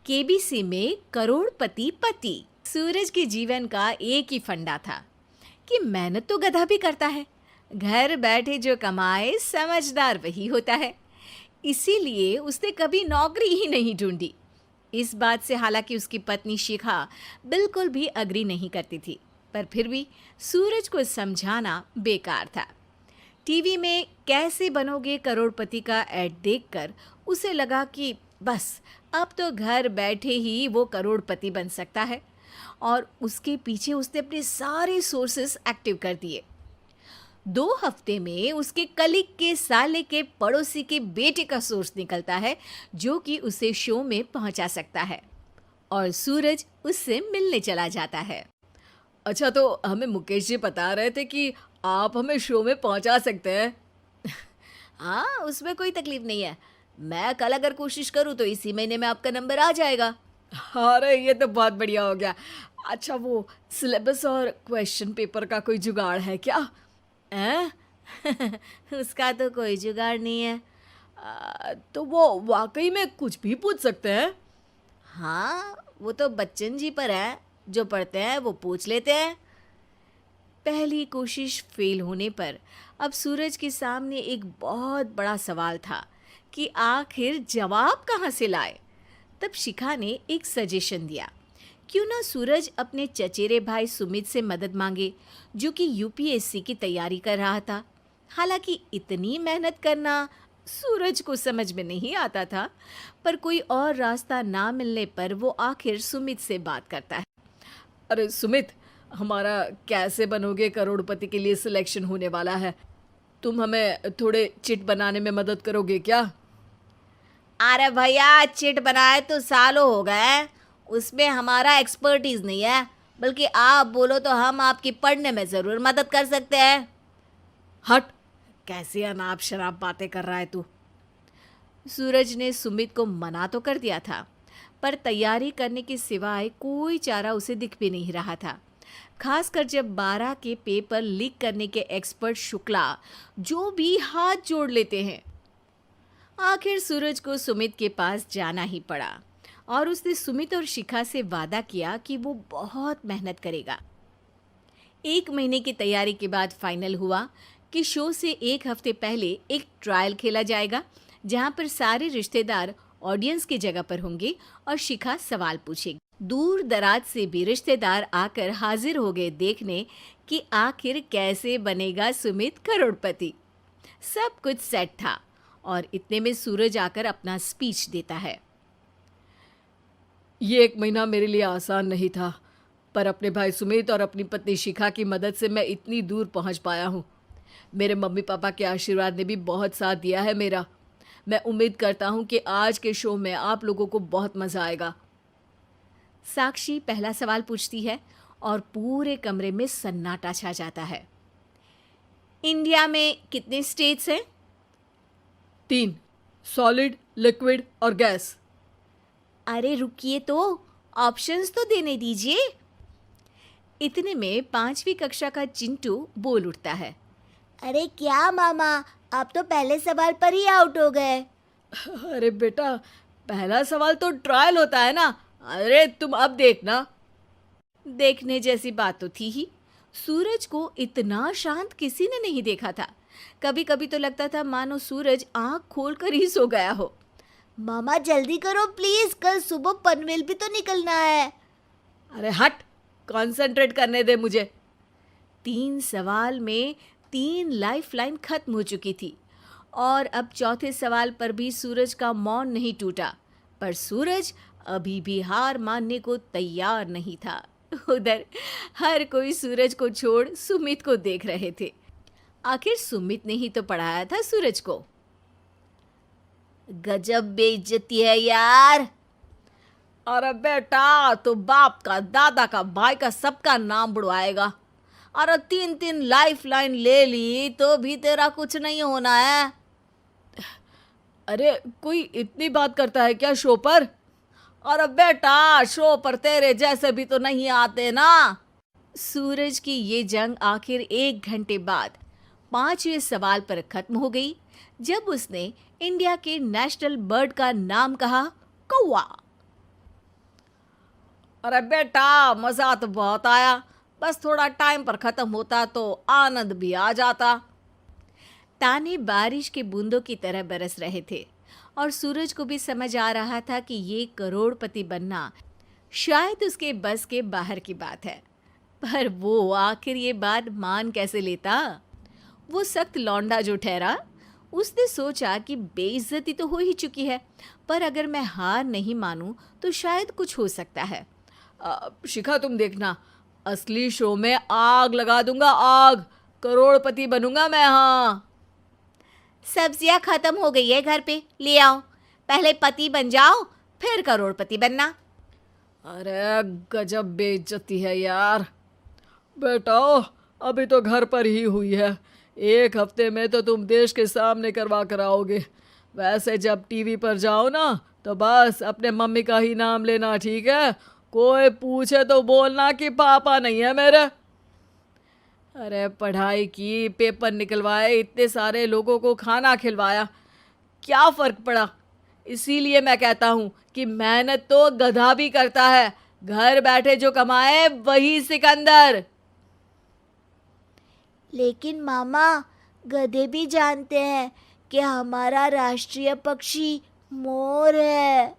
KBC में करोड़पति पति। सूरज के जीवन का एक ही फंडा था कि मेहनत तो गधा भी करता है, घर बैठे जो कमाए समझदार वही होता है। इसीलिए उसने कभी नौकरी ही नहीं ढूंढी। इस बात से हालांकि उसकी पत्नी शिखा बिल्कुल भी अग्री नहीं करती थी, पर फिर भी सूरज को समझाना बेकार था। टीवी में कैसे बनोगे करोड़पति का ऐड देखकर उसे लगा कि बस अब तो घर बैठे ही वो करोड़पति बन सकता है, और उसके पीछे उसने अपने सारे सोर्सेस एक्टिव कर दिए। 2 हफ्ते में उसके कलीग के साले के पड़ोसी के बेटे का सोर्स निकलता है जो कि उसे शो में पहुंचा सकता है, और सूरज उससे मिलने चला जाता है। अच्छा, तो हमें मुकेश जी बता रहे थे कि आप हमें शो में पहुंचा सकते हैं। हाँ, उसमें कोई तकलीफ नहीं है। मैं कल अगर कोशिश करूँ तो इसी महीने में आपका नंबर आ जाएगा। अरे ये तो बहुत बढ़िया हो गया। अच्छा, वो सिलेबस और क्वेश्चन पेपर का कोई जुगाड़ है क्या? हैं? उसका तो कोई जुगाड़ नहीं है। तो वो वाकई में कुछ भी पूछ सकते हैं? हाँ, वो तो बच्चन जी पर है, जो पढ़ते हैं वो पूछ लेते हैं। पहली कोशिश फेल होने पर अब सूरज के सामने एक बहुत बड़ा सवाल था कि आखिर जवाब कहाँ से लाए। तब शिखा ने एक सजेशन दिया, क्यों ना सूरज अपने चचेरे भाई सुमित से मदद मांगे, जो कि यूपीएससी की तैयारी कर रहा था। हालांकि इतनी मेहनत करना सूरज को समझ में नहीं आता था, पर कोई और रास्ता ना मिलने पर वो आखिर सुमित से बात करता है। अरे सुमित, हमारा कैसे बनोगे करोड़पति के लिए सिलेक्शन होने वाला है। तुम हमें थोड़े चिट बनाने में मदद करोगे क्या? अरे भैया, चिट बनाए तो सालों हो गए, उसमें हमारा एक्सपर्टीज नहीं है, बल्कि आप बोलो तो हम आपकी पढ़ने में ज़रूर मदद कर सकते हैं। हट, कैसी अनाप शराब बातें कर रहा है तू। सूरज ने सुमित को मना तो कर दिया था, पर तैयारी करने के सिवाय कोई चारा उसे दिख भी नहीं रहा था। खासकर जब 12 के पेपर लीक करने के एक्सपर्ट शुक्ला जो भी हाथ जोड़ लेते हैं। आखिर सूरज को सुमित के पास जाना ही पड़ा, और उसने सुमित और शिखा से वादा किया कि वो बहुत मेहनत करेगा। 1 महीने की तैयारी के बाद फाइनल हुआ कि शो से 1 हफ्ते पहले एक ट्रायल खेला जाएगा, जहां पर सारे रिश्तेदार ऑडियंस की जगह पर होंगे और शिखा सवाल पूछेगी। दूर दराज से भी रिश्तेदार आकर हाजिर हो गए देखने कि आखिर कैसे बनेगा सुमित करोड़पति। सब कुछ सेट था, और इतने में सूरज आकर अपना स्पीच देता है। ये 1 महीना मेरे लिए आसान नहीं था, पर अपने भाई सुमित और अपनी पत्नी शिखा की मदद से मैं इतनी दूर पहुंच पाया हूँ। मेरे मम्मी पापा के आशीर्वाद ने भी बहुत साथ दिया है मेरा। मैं उम्मीद करता हूँ कि आज के शो में आप लोगों को बहुत मज़ा आएगा। साक्षी पहला सवाल पूछती है और पूरे कमरे में सन्नाटा छा जाता है। इंडिया में कितने स्टेट्स हैं? 3, सॉलिड, लिक्विड और गैस। अरे रुकिए, तो ऑप्शंस तो देने दीजिए। इतने में 5वीं कक्षा का चिंटू बोल उठता है। अरे क्या मामा, आप तो पहले सवाल पर ही आउट हो गए। अरे बेटा, पहला सवाल तो ट्रायल होता है ना। अरे तुम अब देखना। देखने जैसी बात तो थी ही। सूरज को इतना शांत किसी ने नहीं देखा था। कभी कभी तो लगता था मानो सूरज आंख खोलकर ही सो गया हो। मामा जल्दी करो प्लीज, कल सुबह पनवेल भी तो निकलना है। अरे हट, कंसंट्रेट करने दे मुझे। 3 सवाल में 3 लाइफलाइन खत्म हो चुकी थी, और अब चौथे सवाल पर भी सूरज का मौन नहीं टूटा। पर सूरज अभी भी हार मानने को तैयार नहीं था। उधर हर कोई सूरज को छोड़ सुमित को देख रहे थे। आखिर सुमित ने ही तो पढ़ाया था सूरज को। गजब बेइज्जती है यार। अरे बेटा, तो बाप का, दादा का, भाई का, सबका नाम बुड़वाएगा। अरे 3 लाइफलाइन ले ली तो भी तेरा कुछ नहीं होना है। अरे कोई इतनी बात करता है क्या शो पर? अरे बेटा, शो पर तेरे जैसे भी तो नहीं आते ना। सूरज की ये जंग आखिर 1 घंटे बाद 5वें सवाल पर खत्म हो गई, जब उसने इंडिया के नेशनल बर्ड का नाम कहा, कौवा। अरे बेटा, मजा तो बहुत आया, बस थोड़ा टाइम पर खत्म होता तो आनंद भी आ जाता। ताने बारिश के बूंदों की तरह बरस रहे थे और सूरज को भी समझ आ रहा था कि ये करोड़पति बनना शायद उसके बस के बाहर की बात है। पर वो आखिर ये बात मान कैसे लेता? वो सख्त लौंडा जो ठहरा, उसने सोचा कि बेइज्जती तो हो ही चुकी है, पर अगर मैं हार नहीं मानूं तो शायद कुछ हो सकता है। शिखा, तुम देखना, असली शो में आग लगा दूंगा, आग। करोड़पति बनूंगा मैं। हाँ, सब्जियां खत्म हो गई है घर पे, ले आओ। पहले पति बन जाओ, फिर करोड़पति बनना। अरे गजब बेइज्जती है यार। बेटा, अभी तो घर पर ही हुई है, 1 हफ्ते में तो तुम देश के सामने करवा कर आओगे। वैसे जब टीवी पर जाओ ना, तो बस अपने मम्मी का ही नाम लेना, ठीक है? कोई पूछे तो बोलना कि पापा नहीं है मेरे। अरे पढ़ाई की, पेपर निकलवाए, इतने सारे लोगों को खाना खिलवाया, क्या फ़र्क पड़ा? इसीलिए मैं कहता हूँ कि मेहनत तो गधा भी करता है, घर बैठे जो कमाए वही सिकंदर। लेकिन मामा, गधे भी जानते हैं कि हमारा राष्ट्रीय पक्षी मोर है।